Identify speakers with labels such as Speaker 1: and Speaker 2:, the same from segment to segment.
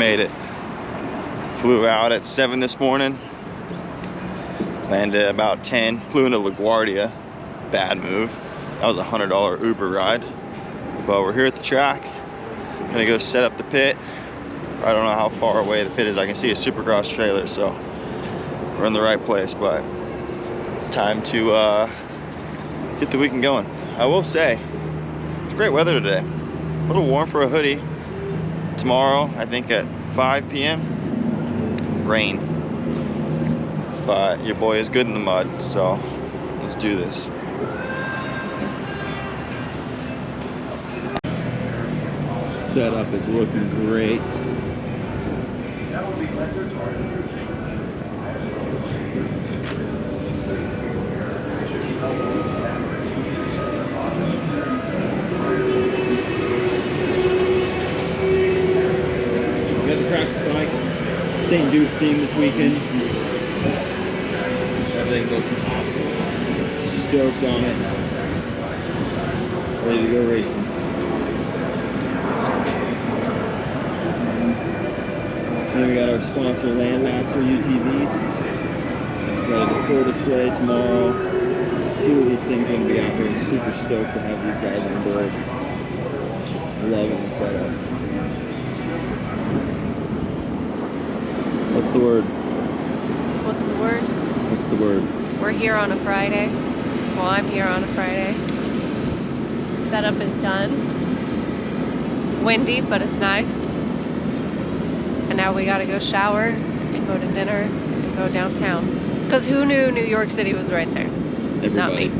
Speaker 1: made it. Flew out at 7 this morning. Landed at about 10. Flew into LaGuardia. Bad move. That was a $100 Uber ride. But we're here at the track. Gonna go set up the pit. I don't know how far away the pit is. I can see a Supercross trailer, so we're in the right place. But it's time to get the weekend going. I will say, it's great weather today. A little warm for a hoodie. Tomorrow, I think at 5 p.m, rain. But your boy is good in the mud, so let's do this. Setup is looking great. Got the practice bike, St. Jude's theme this weekend. Everything looks awesome. Stoked on it. Ready to go racing. Then we got our sponsor, Landmaster UTVs. Got a full display tomorrow. 2 of these things are going to be out here. Super stoked to have these guys on board. Loving the setup. What's the word?
Speaker 2: What's the word?
Speaker 1: What's the word?
Speaker 2: We're here on a Friday. Well, I'm here on a Friday. Setup is done. Windy, but it's nice. And now we gotta go shower and go to dinner and go downtown. Because who knew New York City was right there?
Speaker 1: Everybody.
Speaker 2: Not me.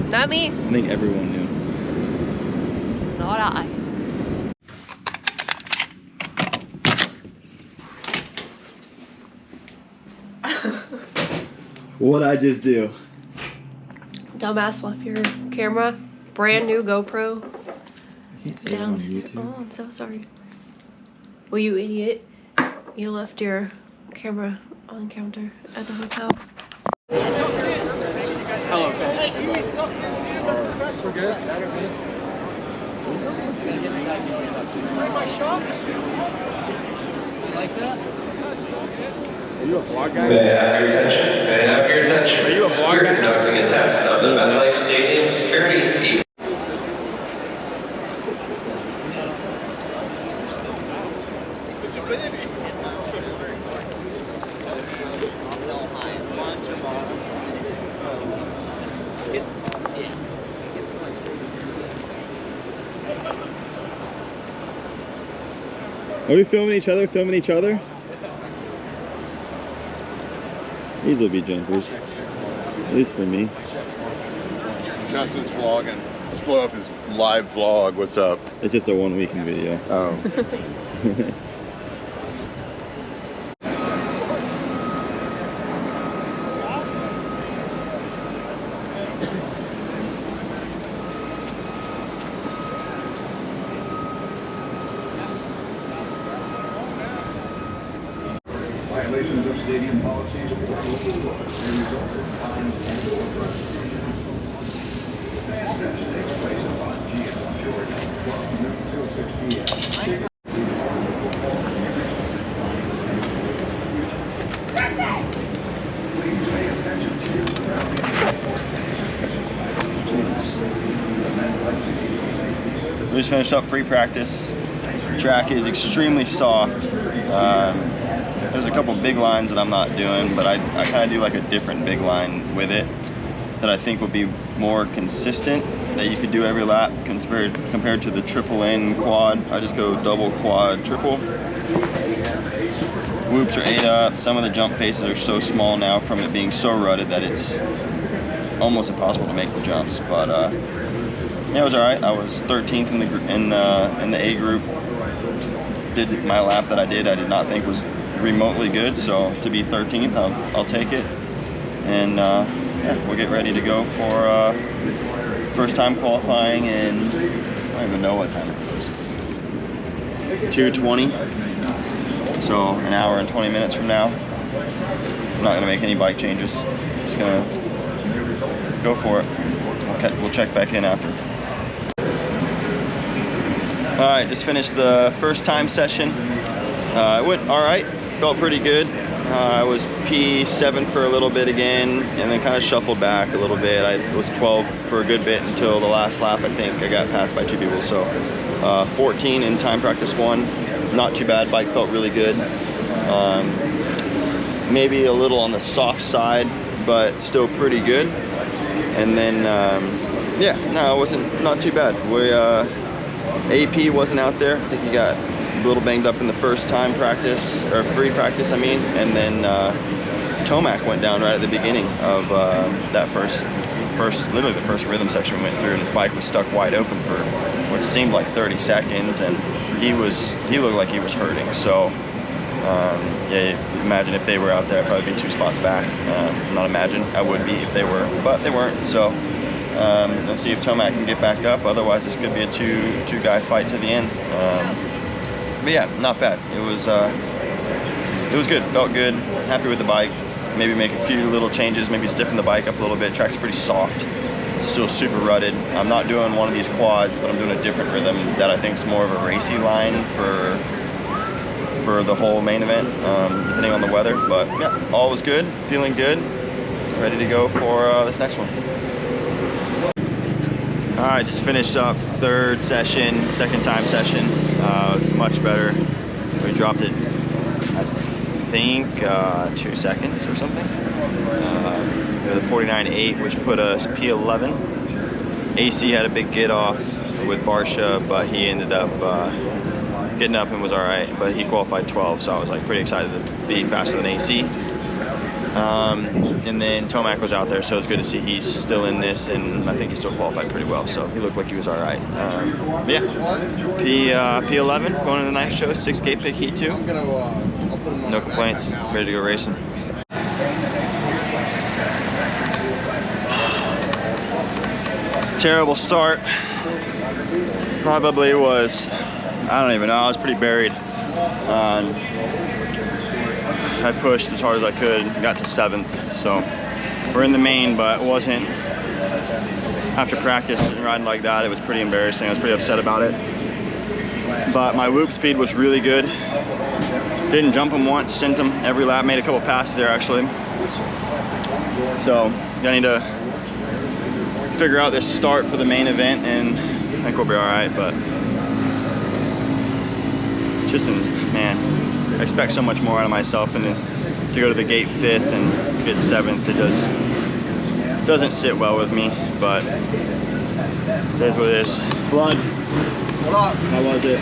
Speaker 2: Not me.
Speaker 1: I think everyone knew.
Speaker 2: Not I.
Speaker 1: What'd I just do?
Speaker 2: Dumbass left your camera. Brand new GoPro.
Speaker 1: I can't say that on YouTube.
Speaker 2: Oh, I'm so sorry. Well, you idiot. You left your camera on the counter at the hotel.
Speaker 3: Hello, hey, he's tucked into the professor. We're good? Like my shots? You like that? Are you a vlog guy?
Speaker 4: May I have your attention? May I have your attention?
Speaker 3: Are you a vlog
Speaker 4: We're
Speaker 3: guy?
Speaker 4: conducting a test of the Metlife Stadium security.
Speaker 1: Are we filming each other? Filming each other? These will be jumpers. At least for me.
Speaker 5: Justin's vlogging. Let's blow up his live vlog. What's up?
Speaker 1: It's just a 1 weekend video.
Speaker 5: Oh.
Speaker 6: Violations of stadium policies or local laws may result in fines and/or prosecution. Test takes place upon GM Georgia from noon till 6 p.m. Please pay attention to your surroundings.
Speaker 1: We just finished up free practice. The track is extremely soft. There's a couple big lines that I'm not doing, but I kind of do like a different big line with it that I think would be more consistent, that you could do every lap compared to the triple N quad. I just go double, quad, triple. Whoops are 8 up. Some of the jump faces are so small now from it being so rutted that it's almost impossible to make the jumps. But yeah, it was all right. I was 13th in the A group. Did my lap that I did not think was remotely good, so to be 13th, I'll take it. And yeah, we'll get ready to go for first time qualifying in, I don't even know what time it is. 2:20. So an hour and 20 minutes from now. I'm not gonna make any bike changes. Just gonna go for it. We'll check back in after. All right, just finished the first time session. It went all right, felt pretty good. I was P7 for a little bit again, and then kind of shuffled back a little bit. I was 12 for a good bit until the last lap. I think I got passed by 2 people, so 14 in time practice 1. Not too bad, bike felt really good. Maybe a little on the soft side, but still pretty good. And then, yeah, no, it wasn't, not too bad. AP wasn't out there. I think he got a little banged up in the first time practice, or free practice, I mean. And then Tomac went down right at the beginning of that literally the first rhythm section we went through, and his bike was stuck wide open for what seemed like 30 seconds, and he looked like he was hurting. So yeah, imagine if they were out there, I'd probably be 2 spots back. Not imagine, I would be if they were, but they weren't. So let's see if Tomac can get back up. Otherwise, this could be a two guy fight to the end. But yeah, not bad. It was good, felt good, happy with the bike. Maybe make a few little changes, maybe stiffen the bike up a little bit. Track's pretty soft, it's still super rutted. I'm not doing one of these quads, but I'm doing a different rhythm that I think is more of a racy line for the whole main event, depending on the weather. But yeah, all was good, feeling good, ready to go for this next one. All right, just finished up second time session. Much better. We dropped it, I think, 2 seconds or something. The 49.8, which put us P11. AC had a big get off with Barsha, but he ended up getting up and was all right. But he qualified 12, so I was like pretty excited to be faster than AC. And then Tomac was out there, so it's good to see he's still in this, and I think he still qualified pretty well, so he looked like he was all right. Yeah, P11 going to the nice show, 6 gate pick heat 2. No complaints, ready to go racing. Terrible start. Probably was, I don't even know, I was pretty buried. I pushed as hard as I could, got to 7th. So we're in the main, but it wasn't, after practice and riding like that, it was pretty embarrassing. I was pretty upset about it. But my whoop speed was really good. Didn't jump him once, sent him every lap, made a couple passes there actually. So I need to figure out this start for the main event, and I think we'll be all right. But just, man, I expect so much more out of myself, and then to go to the gate 5th and get 7th, it just doesn't sit well with me, but it is what it is. Flood,
Speaker 3: What up?
Speaker 1: how was it?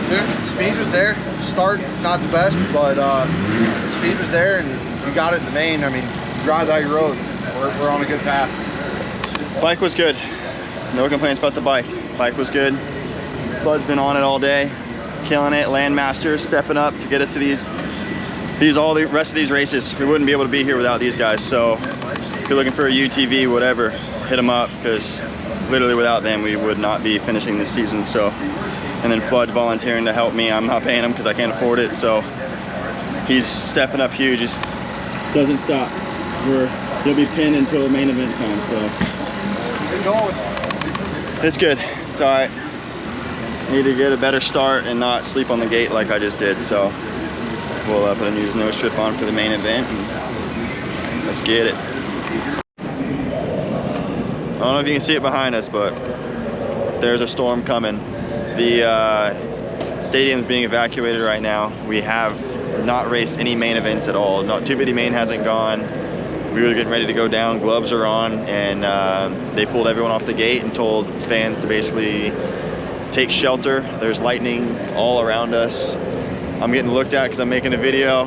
Speaker 3: Dude, speed was there. Start, not the best, but speed was there, and we got it in the main. I mean, drive how you rode. We're on a good path.
Speaker 1: Bike was good. No complaints about the bike. Bike was good. Flood's been on it all day, killing it. Landmaster stepping up to get us to all the rest of these races. We wouldn't be able to be here without these guys. So if you're looking for a UTV, whatever, hit them up, because literally without them we would not be finishing this season. So, and then Flood volunteering to help me. I'm not paying him because I can't afford it. So he's stepping up huge. He doesn't stop. He'll be pinned until the main event time. So it's good. It's all right. Need to get a better start and not sleep on the gate like I just did. So we'll put a new nose strip on for the main event, and let's get it. I don't know if you can see it behind us, but there's a storm coming. The stadium's being evacuated right now. We have not raced any main events at all. Not Too Bitty Main hasn't gone. We were getting ready to go down, gloves are on, and they pulled everyone off the gate and told fans to basically take shelter. There's lightning all around us. I'm getting looked at because I'm making a video,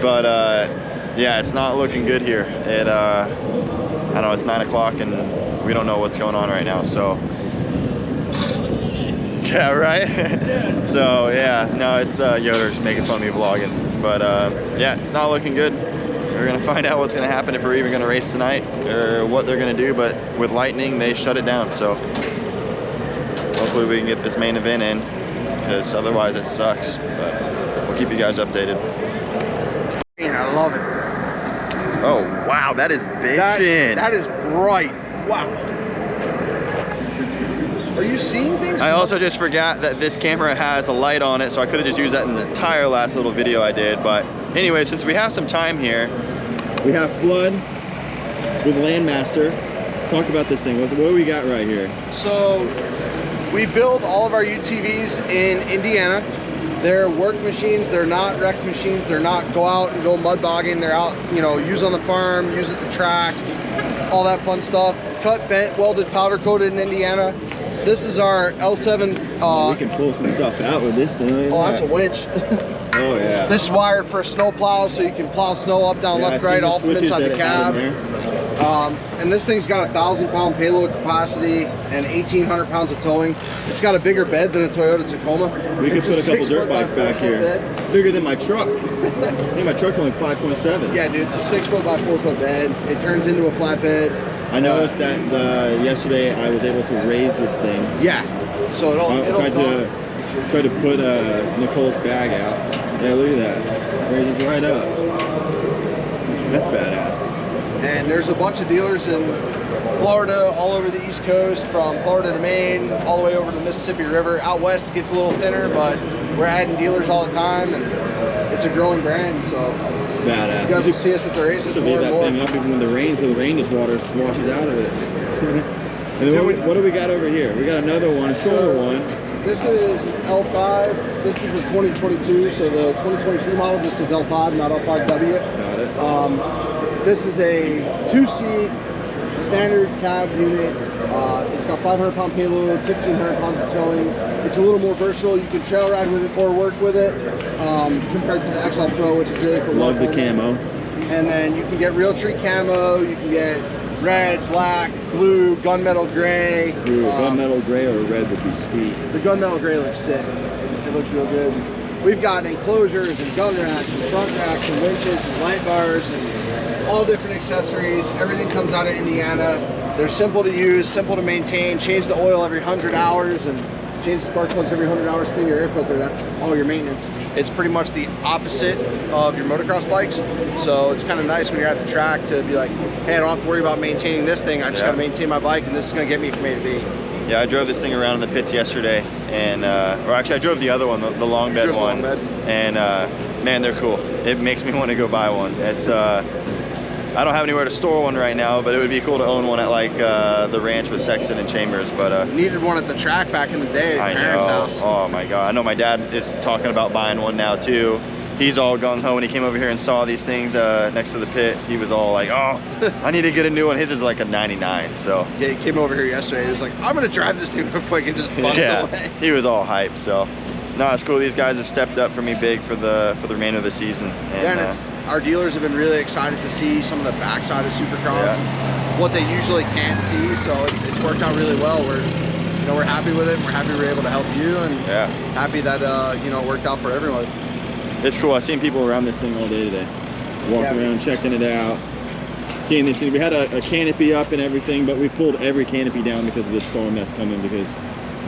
Speaker 1: but yeah, it's not looking good here. I don't know, it's 9 o'clock and we don't know what's going on right now. So yeah, right. So yeah, no, it's Yoder's making fun of me vlogging, but yeah, it's not looking good. We're gonna find out what's gonna happen, if we're even gonna race tonight or what they're gonna do. But with lightning, they shut it down. So hopefully we can get this main event in, because otherwise it sucks. But we'll keep you guys updated.
Speaker 3: I love it.
Speaker 1: Oh wow, that is bitchin'.
Speaker 3: That is bright. Wow. Are you seeing things?
Speaker 1: I also just forgot that this camera has a light on it, so I could have just used that in the entire last little video I did. But anyway, since we have some time here, we have Flood with Landmaster. Talk about this thing. What do we got right here?
Speaker 3: So we build all of our UTVs in Indiana. They're work machines. They're not wreck machines. They're not go out and go mud bogging. They're out, you know, use on the farm, use at the track, all that fun stuff. Cut, bent, welded, powder coated in Indiana. This is our L7.
Speaker 1: We can pull some stuff out with this thing.
Speaker 3: Oh, that's a winch.
Speaker 1: Oh yeah.
Speaker 3: This is wired for a snow plow, so you can plow snow up, down, left, right, all from inside the cab. And this thing's got a 1,000-pound payload capacity and 1,800 pounds of towing. It's got a bigger bed than a Toyota Tacoma.
Speaker 1: We could put a couple dirt bikes back here. Bigger than my truck. I think my truck's only 5.7.
Speaker 3: Yeah, dude, it's a 6 foot by 4 foot bed. It turns into a flatbed.
Speaker 1: I noticed that yesterday I was able to raise this thing.
Speaker 3: Yeah. So it'll
Speaker 1: tried to put Nicole's bag out. Yeah, look at that. Raises right up. That's badass.
Speaker 3: And there's a bunch of dealers in Florida, all over the East Coast, from Florida to Maine, all the way over to the Mississippi River. Out west it gets a little thinner, but we're adding dealers all the time, and it's a growing brand, so
Speaker 1: badass.
Speaker 3: you guys will see us at the races more and more.
Speaker 1: Thing up even when the rain, so the rain just washes out of it. And then what do we got over here? We got another one, a shorter one.
Speaker 3: This is L5. This is a 2022, so the 2023 model, this is L5, not L5W.
Speaker 1: Got it.
Speaker 3: This is a 2-seat standard cab unit. It's got 500-pound payload, 1,500 pounds of towing. It's a little more versatile. You can trail ride with it or work with it compared to the XL Pro, which is really for
Speaker 1: love the camo.
Speaker 3: And then you can get Realtree camo. You can get red, black, blue, gunmetal gray.
Speaker 1: Ooh, gunmetal gray or red would be sweet.
Speaker 3: The gunmetal gray looks sick. It looks real good. We've got enclosures and gun racks and front racks and winches and light bars and all different accessories. Everything comes out of Indiana. They're simple to use, simple to maintain. Change the oil every 100 hours and change the spark plugs every 100 hours, clean your air filter. That's all your maintenance. It's pretty much the opposite of your motocross bikes. So it's kind of nice when you're at the track to be like, hey, I don't have to worry about maintaining this thing. I just got to maintain my bike, and this is going to get me from A to B.
Speaker 1: Yeah, I drove this thing around in the pits yesterday, and or actually I drove the other one, the long bed one, and man, they're cool. It makes me want to go buy one. It's I don't have anywhere to store one right now, but it would be cool to own one at like the ranch with Sexton and Chambers. But
Speaker 3: needed one at the track back in the day at parents' house.
Speaker 1: Oh my god, I know my dad is talking about buying one now too. He's all gung-ho when he came over here and saw these things next to the pit. He was all like, oh, I need to get a new one. His is like a 99, so.
Speaker 3: Yeah, he came over here yesterday. He was like, I'm gonna drive this thing real quick and just bust away.
Speaker 1: He was all hyped, so. No, it's cool. These guys have stepped up for me big for the remainder of the season. And,
Speaker 3: our dealers have been really excited to see some of the backside of Supercross, what they usually can't see. So it's worked out really well. We're happy with it. And we're happy we were able to help you, and happy that it worked out for everyone.
Speaker 1: It's cool. I've seen people around this thing all day today, walking around, checking it out, seeing these things. We had a canopy up and everything, but we pulled every canopy down because of the storm that's coming, because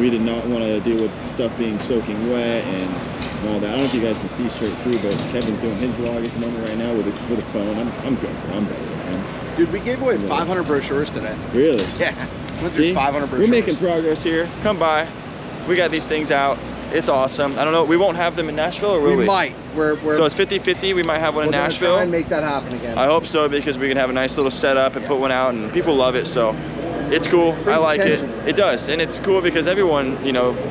Speaker 1: we did not want to deal with stuff being soaking wet and all that. I don't know if you guys can see straight through, but Kevin's doing his vlog at the moment right now with a phone. I'm good. I'm better than him.
Speaker 3: Dude, we gave away 500 brochures today.
Speaker 1: Really?
Speaker 3: Yeah. Went through 500 brochures.
Speaker 1: We're making progress here. Come by. We got these things out. It's awesome. I don't know. We won't have them in Nashville, or will we?
Speaker 3: We might.
Speaker 1: So it's 50-50. We might have one in Nashville.
Speaker 3: Try and make that happen again.
Speaker 1: I hope so, because we can have a nice little setup and put one out, and people love it. So it's cool. I like it. It does, and it's cool because everyone,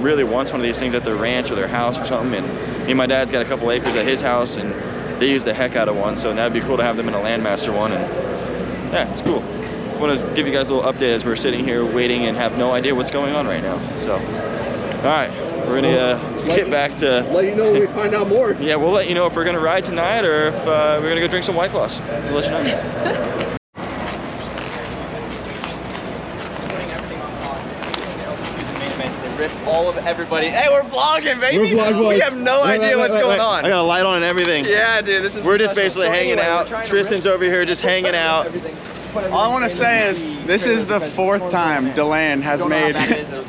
Speaker 1: really wants one of these things at their ranch or their house or something. And me and my dad's got a couple acres at his house, and they use the heck out of one. So that'd be cool to have them in a Landmaster one, and yeah, it's cool. I want to give you guys a little update as we're sitting here waiting and have no idea what's going on right now. So, all right. We're gonna get back to
Speaker 3: let you know when we find out more.
Speaker 1: Yeah, we'll let you know if we're gonna ride tonight or if we're gonna go drink some White Claws. We'll let you know.
Speaker 7: They ripped all of everybody. Hey, we're vlogging, baby.
Speaker 1: We're vlogging.
Speaker 7: We have no idea what's going on.
Speaker 1: I got a light on and everything.
Speaker 7: Yeah, dude, this is.
Speaker 1: We're just basically hanging out. Tristan's over here just hanging out.
Speaker 8: All I want to say is this is the 4th time Deland has made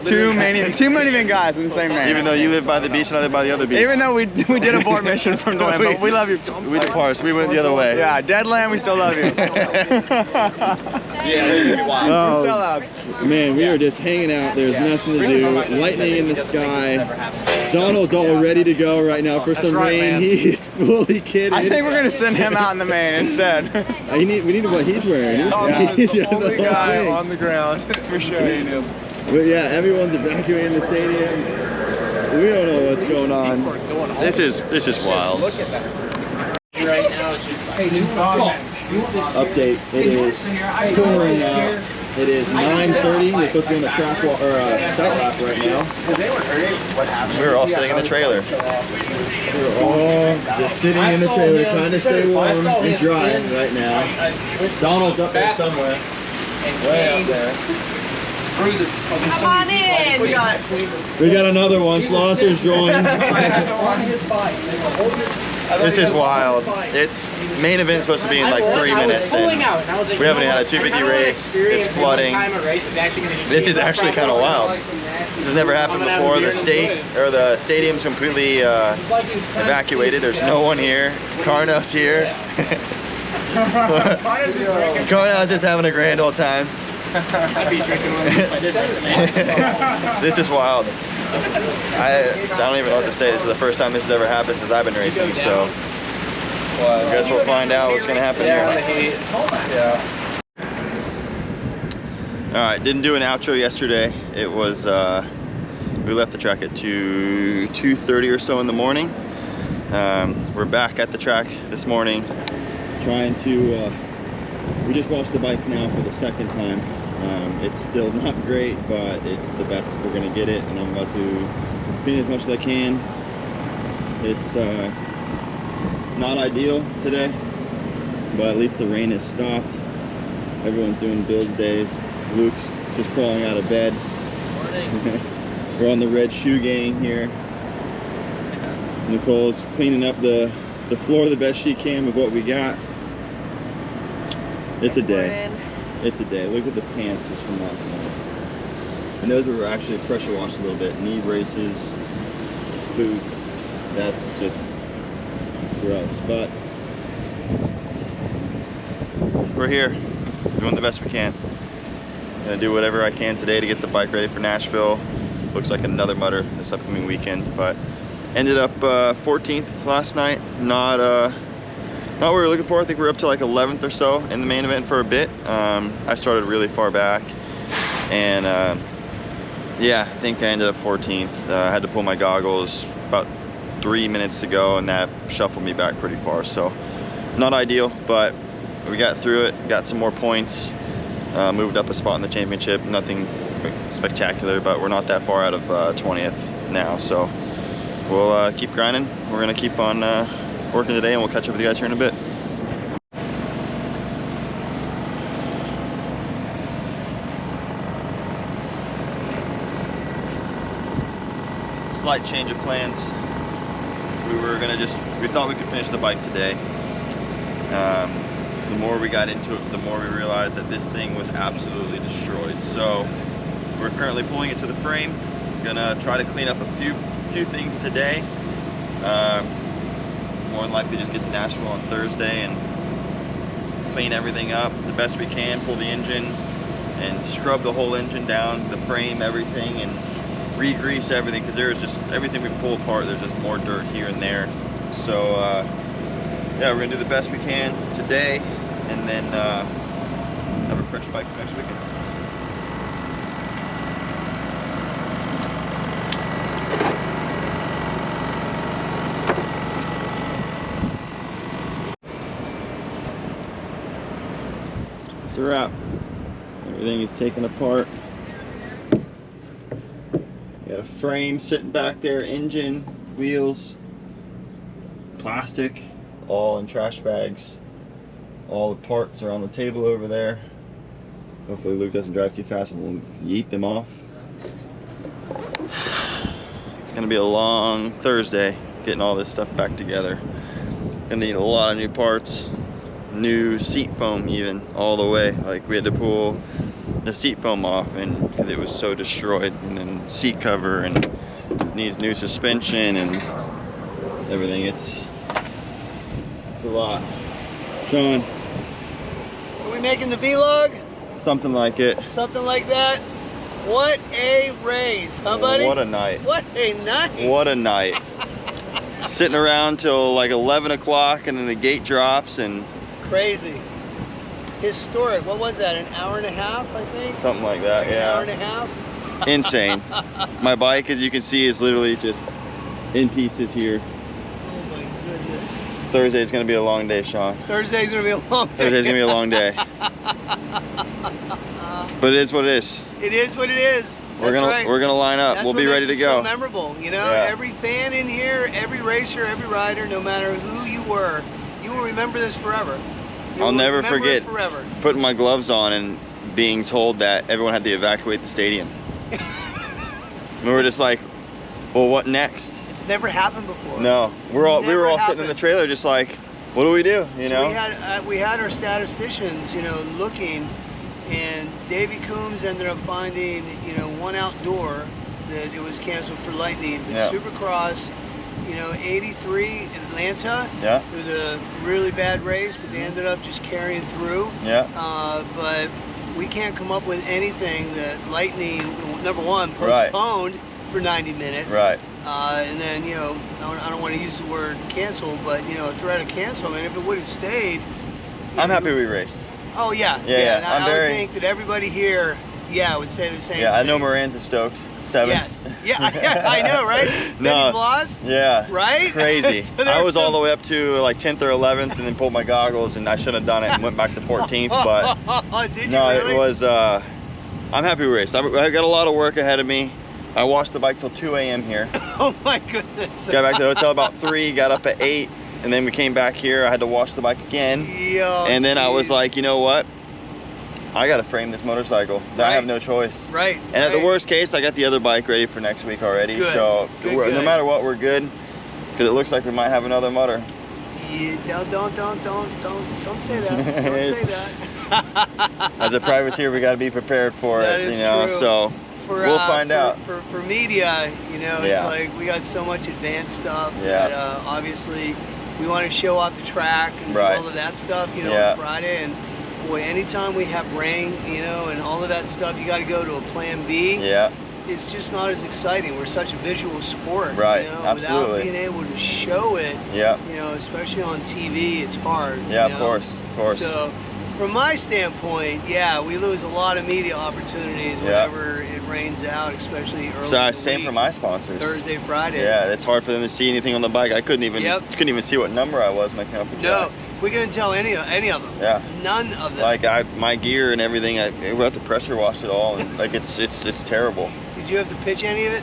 Speaker 8: two main event guys in the same main.
Speaker 1: Even though you live by the beach and I live by the other beach.
Speaker 8: Even though we did abort mission from Deland, but we love you.
Speaker 1: We depart. We went the other way.
Speaker 8: Yeah, Deadland, we still love you.
Speaker 1: Oh,
Speaker 8: We're sellouts.
Speaker 1: man, we are just hanging out. There's nothing to do. Lightning in the sky. Donald's all ready to go right now for some
Speaker 8: right,
Speaker 1: rain.
Speaker 8: man.
Speaker 1: He is fully kidding.
Speaker 8: I think we're gonna send him out in the main instead.
Speaker 1: We need what he's wearing. He's
Speaker 8: the
Speaker 1: got
Speaker 8: only
Speaker 1: whole
Speaker 8: guy
Speaker 1: thing.
Speaker 8: on the ground for sure.
Speaker 1: But yeah, everyone's evacuating the stadium. We don't know what's going on. This is wild.
Speaker 7: Look at that. Right now, it's just like,
Speaker 1: Update. It is pouring out. It is 9:30. We're supposed to be on the track walk or set lap right now. We're all sitting in the trailer. We're all just sitting in the trailer trying to stay warm and dry right now. Donald's up there somewhere. Way up there.
Speaker 2: Come on in.
Speaker 1: We got another one. Schlosser's joined. This is wild. It's main event supposed to be in like 3 minutes, and we haven't had a 250 race. It's flooding. This is actually kind of wild. This has never happened before. The stadium's completely evacuated. There's no one here. Carno's here. Carno's just having a grand old time. This is wild. I don't even know what to say. This is the first time this has ever happened since I've been racing, so I guess we'll find out what's going to happen here. Alright, didn't do an outro yesterday. It was, we left the track at 2:30 or so in the morning. We're back at the track this morning, trying to, we just washed the bike now for the 2nd time. It's still not great, but it's the best we're gonna get it, and I'm about to clean as much as I can. It's not ideal today, but at least the rain has stopped. Everyone's doing build days. Luke's just crawling out of bed. We're on the red shoe gang here. Nicole's cleaning up the floor the best she can with what we got. It's a day. It's a day. Look at the pants just from last night. And those were actually pressure washed a little bit. Knee braces, boots. That's just gross. But we're here, doing the best we can. Gonna do whatever I can today to get the bike ready for Nashville. Looks like another mutter this upcoming weekend, but ended up 14th last night. Not what we were looking for. I think we were up to like 11th or so in the main event for a bit. I started really far back, and yeah, I think I ended up 14th. I had to pull my goggles about 3 minutes to go, and that shuffled me back pretty far. So not ideal, but we got through it, got some more points, moved up a spot in the championship. Nothing spectacular, but we're not that far out of 20th now. So we'll keep grinding. We're gonna keep on working today, and we'll catch up with you guys here in a bit. Slight change of plans. We thought we could finish the bike today. The more we got into it, the more we realized that this thing was absolutely destroyed. So we're currently pulling it to the frame. Gonna try to clean up a few things today. More than likely just get to Nashville on Thursday and clean everything up the best we can, pull the engine and scrub the whole engine down, the frame, everything, and re-grease everything, because there's just everything we pull apart, there's just more dirt here and there. So yeah, we're gonna do the best we can today, and then have a fresh bike next weekend. It's a wrap. Everything is taken apart. Got a frame sitting back there, engine, wheels, plastic, all in trash bags. All the parts are on the table over there. Hopefully Luke doesn't drive too fast and we'll yeet them off. It's gonna be a long Thursday getting all this stuff back together. Gonna need a lot of new parts, new seat foam even all the way. Like we had to pull the seat foam off and because it was so destroyed, and then seat cover and needs new suspension and everything. It's a lot. Sean,
Speaker 3: Are we making the vlog?
Speaker 1: something like it.
Speaker 3: Something like that. What a race, huh, buddy?
Speaker 1: What a night.
Speaker 3: What a night.
Speaker 1: What a night. Sitting around till like 11 o'clock and then the gate drops and
Speaker 3: Crazy. Historic. What was that? An hour and a half, I think?
Speaker 1: something like that.
Speaker 3: Like
Speaker 1: Yeah.
Speaker 3: An hour and a half?
Speaker 1: Insane. My bike, as you can see, is literally just in pieces here.
Speaker 3: Oh my goodness.
Speaker 1: Thursday's gonna be a long day, Sean.
Speaker 3: Thursday's gonna be a long day.
Speaker 1: Thursday's gonna be a long day. But it is what it is.
Speaker 3: It is what it is.
Speaker 1: We're gonna line up.
Speaker 3: That's
Speaker 1: We'll
Speaker 3: what
Speaker 1: be ready
Speaker 3: makes
Speaker 1: to
Speaker 3: it
Speaker 1: go.
Speaker 3: So memorable, you know.
Speaker 1: Yeah.
Speaker 3: Every fan in here, every racer, every rider, no matter who you were, you will remember this forever. You
Speaker 1: I'll
Speaker 3: will
Speaker 1: never
Speaker 3: remember
Speaker 1: forget
Speaker 3: it forever.
Speaker 1: putting my gloves on and being told that everyone had to evacuate the stadium. We were just like, well, what next?
Speaker 3: It's never happened before.
Speaker 1: No, we were all sitting in
Speaker 3: happened.
Speaker 1: the trailer, just like, what do we do? You know?
Speaker 3: We had our statisticians, you know, looking, and Davey Coombs ended up finding, you know, one outdoor that it was canceled for lightning. The
Speaker 1: Yeah.
Speaker 3: Supercross, you know, 83 Atlanta.
Speaker 1: Yeah.
Speaker 3: It was a really bad race, but they ended up just carrying through.
Speaker 1: Yeah.
Speaker 3: But we can't come up with anything that lightning, number one,
Speaker 1: Right.
Speaker 3: postponed for 90 minutes.
Speaker 1: Right.
Speaker 3: And then, you know, I don't want to use the word cancel, but, you know, a threat of cancel. I mean, if it would have stayed.
Speaker 1: I'm happy we raced.
Speaker 3: Oh, yeah.
Speaker 1: Yeah.
Speaker 3: And
Speaker 1: I'm
Speaker 3: I
Speaker 1: very.
Speaker 3: would think that everybody here, would say the same
Speaker 1: Yeah, I
Speaker 3: thing.
Speaker 1: know Moran's stoked. 7.
Speaker 3: Yes. Yeah, I know, right?
Speaker 1: No.
Speaker 3: Benny Bloss?
Speaker 1: Yeah.
Speaker 3: Right?
Speaker 1: Crazy.
Speaker 3: So there
Speaker 1: I
Speaker 3: are
Speaker 1: was all
Speaker 3: some-
Speaker 1: the way up to like 10th or 11th and then pulled my goggles and I should have done it and went back to 14th, but
Speaker 3: Did you
Speaker 1: no,
Speaker 3: really?
Speaker 1: it was, I'm happy we raced. I got a lot of work ahead of me. I washed the bike till 2 a.m. here.
Speaker 3: Oh my goodness.
Speaker 1: Got back to the hotel about 3, got up at 8, and then we came back here. I had to wash the bike again.
Speaker 3: Yo,
Speaker 1: And then I was
Speaker 3: geez.
Speaker 1: like, you know what? I gotta frame this motorcycle. I have no choice.
Speaker 3: Right.
Speaker 1: And at the
Speaker 3: right.
Speaker 1: worst case, I got the other bike ready for next week already.
Speaker 3: Good,
Speaker 1: So
Speaker 3: good,
Speaker 1: no
Speaker 3: good.
Speaker 1: matter what, we're good. Because it looks like we might have another mutter.
Speaker 3: Yeah, don't say that. Don't say that.
Speaker 1: As a privateer, we gotta be prepared for
Speaker 3: That
Speaker 1: it.
Speaker 3: is
Speaker 1: You know,
Speaker 3: true.
Speaker 1: so we'll find out.
Speaker 3: For media, you know, it's
Speaker 1: Yeah.
Speaker 3: like we got so much advanced stuff
Speaker 1: Yeah.
Speaker 3: that obviously we want to show off the track and do
Speaker 1: Right.
Speaker 3: all of that stuff, you know,
Speaker 1: Yeah.
Speaker 3: on Friday. And boy, anytime we have rain, you know, and all of that stuff, you got to go to a plan B.
Speaker 1: Yeah.
Speaker 3: It's just not as exciting. We're such a visual sport,
Speaker 1: Right,
Speaker 3: you know,
Speaker 1: absolutely.
Speaker 3: without being able to show it,
Speaker 1: Yeah.
Speaker 3: you know, especially on TV, it's hard.
Speaker 1: Yeah,
Speaker 3: you
Speaker 1: of
Speaker 3: know?
Speaker 1: course. Of course.
Speaker 3: So, from my standpoint, yeah, we lose a lot of media opportunities
Speaker 1: Yeah.
Speaker 3: whenever it rains out, especially early.
Speaker 1: So
Speaker 3: in the
Speaker 1: same
Speaker 3: week,
Speaker 1: for my sponsors.
Speaker 3: Thursday, Friday.
Speaker 1: Yeah, it's hard for them to see anything on the bike. I couldn't even
Speaker 3: Yep.
Speaker 1: see what number I was making up the
Speaker 3: No,
Speaker 1: track.
Speaker 3: we couldn't tell any of them.
Speaker 1: Yeah.
Speaker 3: None of them.
Speaker 1: Like my gear and everything, we have to pressure wash it all, and like it's terrible.
Speaker 3: Did you have to pitch any of it?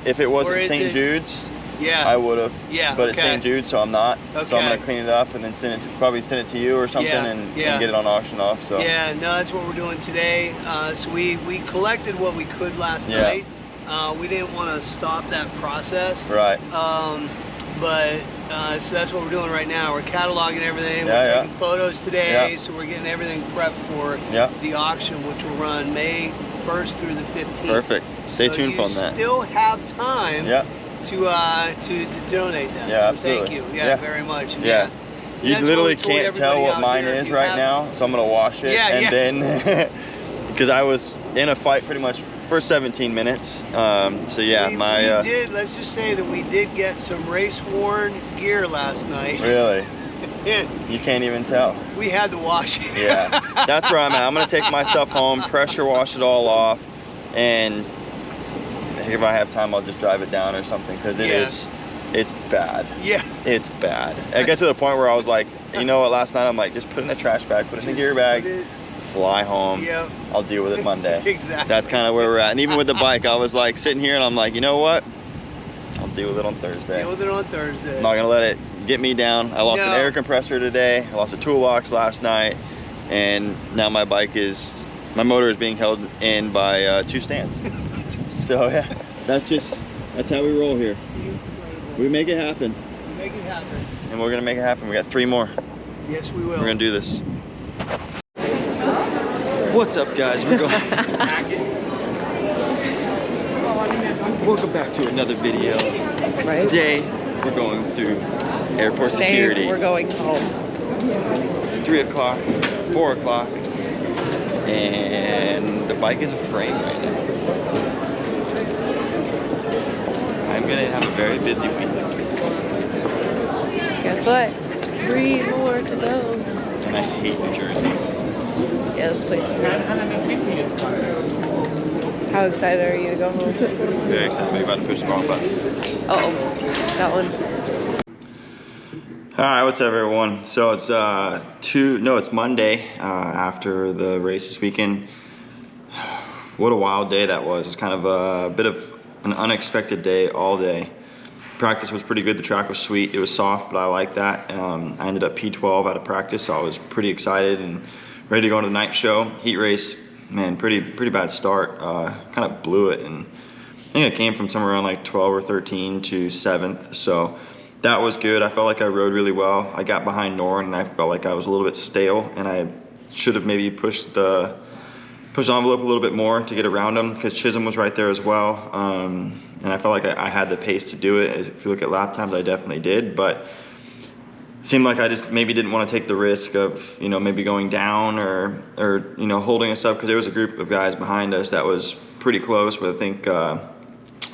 Speaker 1: If it
Speaker 3: Or
Speaker 1: wasn't
Speaker 3: is
Speaker 1: St.
Speaker 3: it-
Speaker 1: Jude's,
Speaker 3: Yeah.
Speaker 1: I would have.
Speaker 3: Yeah,
Speaker 1: But it's
Speaker 3: okay.
Speaker 1: St. Jude's, so I'm not. So I'm
Speaker 3: Okay.
Speaker 1: gonna clean it up and then probably send it to you or something,
Speaker 3: Yeah,
Speaker 1: and
Speaker 3: yeah.
Speaker 1: get it on auction off. So
Speaker 3: Yeah, no, that's what we're doing today. So we collected what we could last
Speaker 1: Yeah.
Speaker 3: night. We didn't want to stop that process.
Speaker 1: right.
Speaker 3: So that's what we're doing right now. We're cataloging everything.
Speaker 1: Yeah,
Speaker 3: We're
Speaker 1: yeah.
Speaker 3: taking photos today,
Speaker 1: Yeah.
Speaker 3: so we're getting everything prepped for
Speaker 1: Yeah.
Speaker 3: the auction, which will run May 1st through the 15th.
Speaker 1: Perfect. Stay tuned on that.
Speaker 3: You still have time
Speaker 1: Yeah.
Speaker 3: to donate that.
Speaker 1: Yeah,
Speaker 3: so thank
Speaker 1: absolutely.
Speaker 3: you.
Speaker 1: Yeah.
Speaker 3: Very much. And
Speaker 1: Yeah. You
Speaker 3: that's what
Speaker 1: literally
Speaker 3: we told
Speaker 1: can't tell
Speaker 3: everybody
Speaker 1: what
Speaker 3: out
Speaker 1: mine
Speaker 3: here. If
Speaker 1: is
Speaker 3: you
Speaker 1: right
Speaker 3: have-
Speaker 1: now, so I'm gonna wash it,
Speaker 3: Yeah,
Speaker 1: and
Speaker 3: yeah.
Speaker 1: then because I was in a fight pretty much for 17 minutes. So yeah,
Speaker 3: we did. Let's just say that we did get some race-worn gear last night.
Speaker 1: really,
Speaker 3: And
Speaker 1: you can't even tell.
Speaker 3: we had to wash it.
Speaker 1: Yeah, that's where I'm at. I'm gonna take my stuff home, pressure wash it all off, and if I have time, I'll just drive it down or something, because it's bad.
Speaker 3: Yeah.
Speaker 1: It's bad. I get to the point where I was like, you know what, last night I'm like, just put it in a trash bag, put it in a gear bag, fly home.
Speaker 3: Yep.
Speaker 1: I'll deal with it Monday.
Speaker 3: Exactly.
Speaker 1: That's kind of where we're at. And even with the bike, I was like sitting here and I'm like, you know what? I'll deal with it on Thursday.
Speaker 3: Deal with it on Thursday.
Speaker 1: I'm not gonna let it get me down. I lost
Speaker 3: No.
Speaker 1: an air compressor today. I lost a toolbox last night, and now my motor is being held in by 2 stands. So yeah, that's how we roll here. We make it happen,
Speaker 3: Make it happen.
Speaker 1: and we're gonna make it happen. We got 3 more.
Speaker 3: Yes, we will.
Speaker 1: We're gonna do this. What's up, guys? We're going. Welcome back to another video.
Speaker 2: Right.
Speaker 1: Today, we're going through airport
Speaker 2: Today
Speaker 1: security.
Speaker 2: we're going home.
Speaker 1: It's 3 o'clock, 4 o'clock, and the bike is a frame right now. I'm gonna have a very busy week.
Speaker 2: Guess what? 3 more to go.
Speaker 1: And I hate New Jersey.
Speaker 2: Yeah, this place is great. How excited are you to go home?
Speaker 1: Very excited. Maybe about to push the wrong button.
Speaker 2: Uh-oh, that one.
Speaker 1: All right, what's up, everyone? So it's it's Monday after the race this weekend. What a wild day that was. It's kind of a bit of an unexpected day all day. Practice was pretty good. The track was sweet. It was soft, but I like that. I ended up P12 out of practice, so I was pretty excited and ready to go into the night show. Heat race, man, pretty bad start. Kind of blew it, and I think I came from somewhere around like 12 or 13 to 7th, so that was good. I felt like I rode really well. I got behind Noren, and I felt like I was a little bit stale, and I should have maybe pushed the envelope a little bit more to get around him, because Chisholm was right there as well. And I felt like I had the pace to do it. If you look at lap times, I definitely did, but it seemed like I just maybe didn't want to take the risk of, you know, maybe going down or you know, holding us up, because there was a group of guys behind us that was pretty close, but I think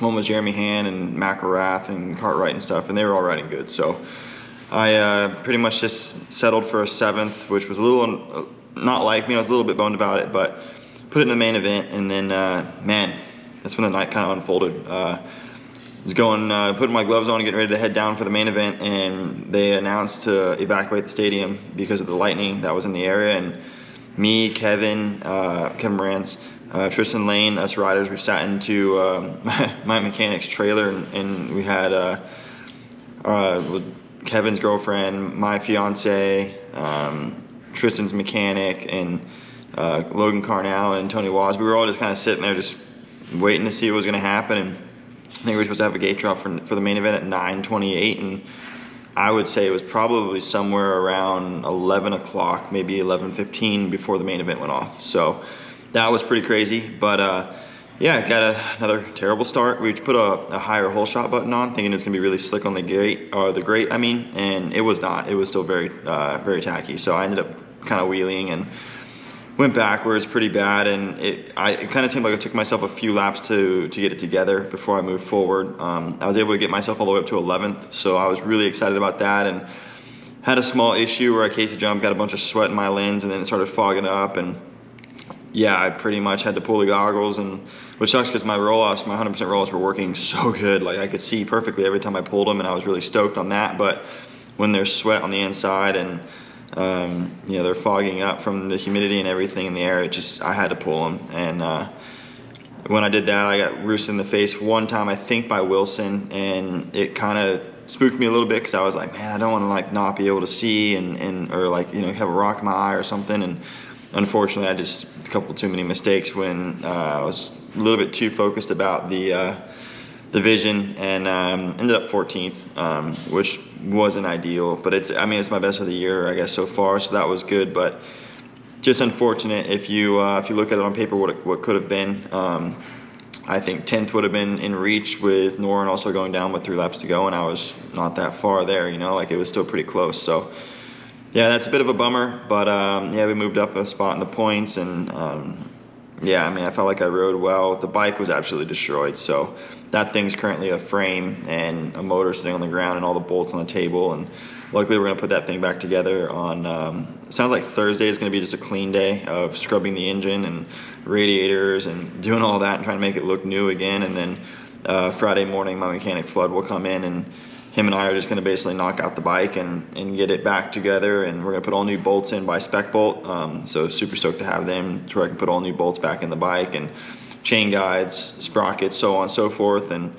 Speaker 1: one was Jeremy Han and McElrath and Cartwright and stuff, and they were all riding good. So I pretty much just settled for a 7th, which was a little not like me. I was a little bit bummed about it, but put it in the main event, and then man, that's when the night kind of unfolded. I was going, putting my gloves on and getting ready to head down for the main event, and they announced to evacuate the stadium because of the lightning that was in the area. And me, Kevin Morantz, Tristan Lane, us riders, we sat into my mechanic's trailer, and we had Kevin's girlfriend, my fiance, Tristan's mechanic, and Logan Carnell and Tony Waz. We were all just kind of sitting there just waiting to see what was going to happen. And I think we were supposed to have a gate drop for the main event at 9:28, and I would say it was probably somewhere around 11 o'clock, maybe 11:15 before the main event went off. So that was pretty crazy. But yeah, got another terrible start. We put a higher hole shot button on, thinking it was gonna be really slick on the grate, and it was not. It was still very tacky. So I ended up kind of wheeling and went backwards pretty bad, and it kind of seemed like it took myself a few laps to get it together before I moved forward. I was able to get myself all the way up to 11th, so I was really excited about that, and had a small issue where I casey jumped, got a bunch of sweat in my lens, and then it started fogging up, and yeah, I pretty much had to pull the goggles, and which sucks because my roll-offs, my 100% roll-offs were working so good. Like, I could see perfectly every time I pulled them, and I was really stoked on that. But when there's sweat on the inside and you know, they're fogging up from the humidity and everything in the air, I had to pull them. And when I did that, I got roosted in the face one time, I think by Wilson, and it kind of spooked me a little bit, because I was like, man, I don't want to like not be able to see or like, you know, have a rock in my eye or something. And unfortunately, I just a couple too many mistakes when I was a little bit too focused about the vision, and ended up 14th, which wasn't ideal, but it's my best of the year, I guess, so far, so that was good. But just unfortunate. If you look at it on paper, what could have been, I think 10th would have been in reach, with Noren also going down with 3 laps to go, and I was not that far there, you know, like it was still pretty close. So yeah, that's a bit of a bummer, but yeah, we moved up a spot in the points, and yeah, I mean, I felt like I rode well. The bike was absolutely destroyed, so that thing's currently a frame and a motor sitting on the ground and all the bolts on the table, and luckily we're gonna put that thing back together on, sounds like Thursday is gonna be just a clean day of scrubbing the engine and radiators and doing all that and trying to make it look new again. And then Friday morning, my mechanic Flood will come in, and him and I are just gonna basically knock out the bike and get it back together, and we're gonna put all new bolts in by Spec Bolt. So super stoked to have them to where I can put all new bolts back in the bike, and chain guides, sprockets, so on and so forth. And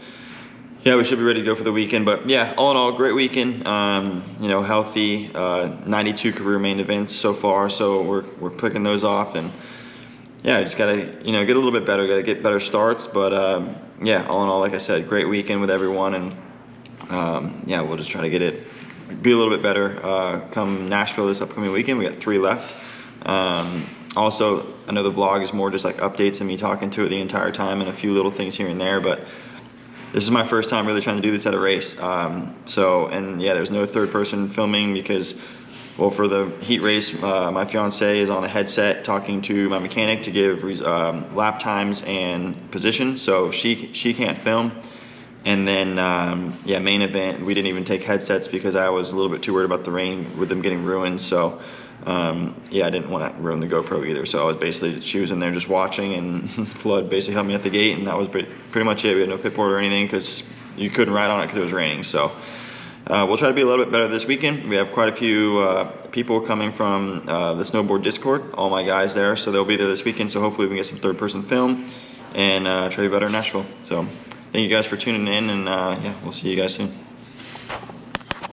Speaker 1: yeah, we should be ready to go for the weekend. But yeah, all in all, great weekend. You know, healthy, 92 career main events so far, so we're clicking those off. And yeah, just gotta, you know, get a little bit better, gotta get better starts. But yeah, all in all, like I said, great weekend with everyone, and yeah, we'll just try to get it be a little bit better come Nashville this upcoming weekend. We got 3 left. Also, I know the vlog is more just like updates and me talking to it the entire time and a few little things here and there, but this is my first time really trying to do this at a race. And yeah, there's no third person filming because, well, for the heat race, my fiance is on a headset talking to my mechanic to give lap times and position, so she can't film. And then, yeah, main event, we didn't even take headsets because I was a little bit too worried about the rain with them getting ruined. So, yeah, I didn't want to ruin the GoPro either. So I was basically, she was in there just watching, and Flood basically helped me at the gate, and that was pretty much it. We had no pit board or anything because you couldn't ride on it because it was raining. So we'll try to be a little bit better this weekend. We have quite a few people coming from the snowboard Discord, all my guys there. So they'll be there this weekend. So hopefully we can get some third person film and try to be better in Nashville. So thank you guys for tuning in, and yeah, we'll see you guys soon.